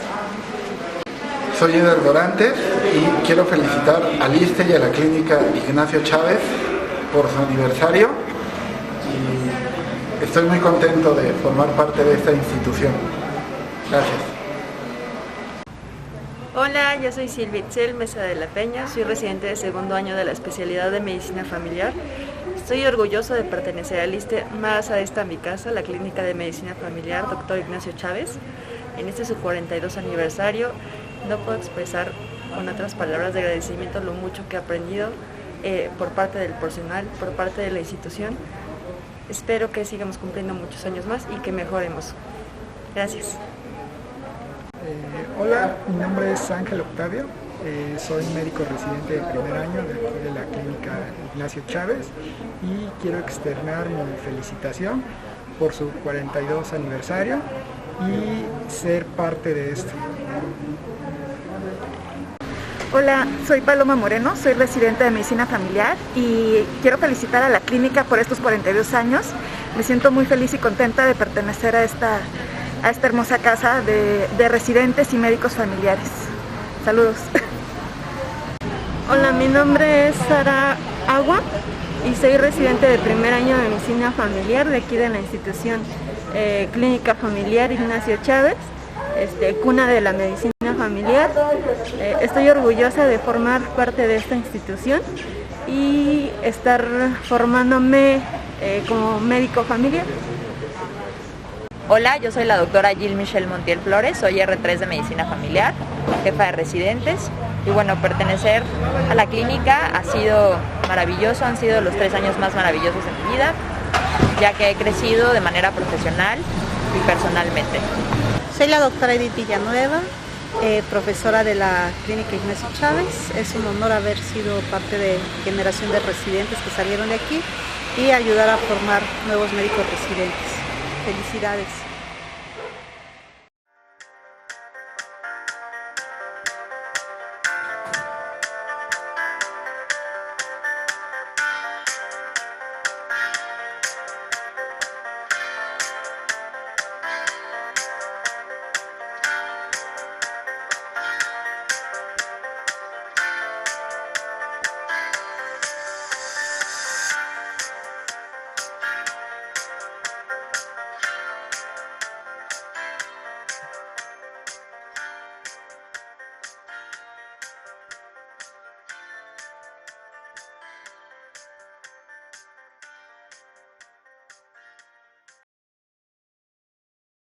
Soy Eder Dorantes y quiero felicitar al ISSSTE y a la Clínica Ignacio Chávez por su aniversario. Estoy muy contento de formar parte de esta institución. Gracias. Hola, yo soy Silvia Itzel Mesa de la Peña, soy residente de segundo año de la especialidad de Medicina Familiar. Estoy orgulloso de pertenecer al ISSSTE, más a esta mi casa, la Clínica de Medicina Familiar Dr. Ignacio Chávez. En este su 42 aniversario, no puedo expresar con otras palabras de agradecimiento lo mucho que he aprendido por parte del personal, por parte de la institución. Espero que sigamos cumpliendo muchos años más y que mejoremos. Gracias. Hola, mi nombre es Ángel Octavio, soy médico residente de primer año de la Clínica Ignacio Chávez y quiero externar mi felicitación por su 42 aniversario y ser parte de esto. Hola, soy Paloma Moreno, soy residente de Medicina Familiar y quiero felicitar a la clínica por estos 42 años. Me siento muy feliz y contenta de pertenecer a esta hermosa casa de residentes y médicos familiares. Saludos. Hola, mi nombre es Sara Agua y soy residente de primer año de Medicina Familiar de aquí de la institución Clínica Familiar Ignacio Chávez, cuna de la medicina familiar. Estoy orgullosa de formar parte de esta institución y estar formándome como médico familiar. Hola, yo soy la doctora Jill Michelle Montiel Flores, soy R3 de Medicina Familiar, jefa de residentes. Y bueno, pertenecer a la clínica ha sido maravilloso, han sido los 3 años más maravillosos de mi vida, ya que he crecido de manera profesional y personalmente. Soy la doctora Edith Villanueva, profesora de la Clínica Ignacio Chávez. Es un honor haber sido parte de generación de residentes que salieron de aquí y ayudar a formar nuevos médicos residentes. Felicidades.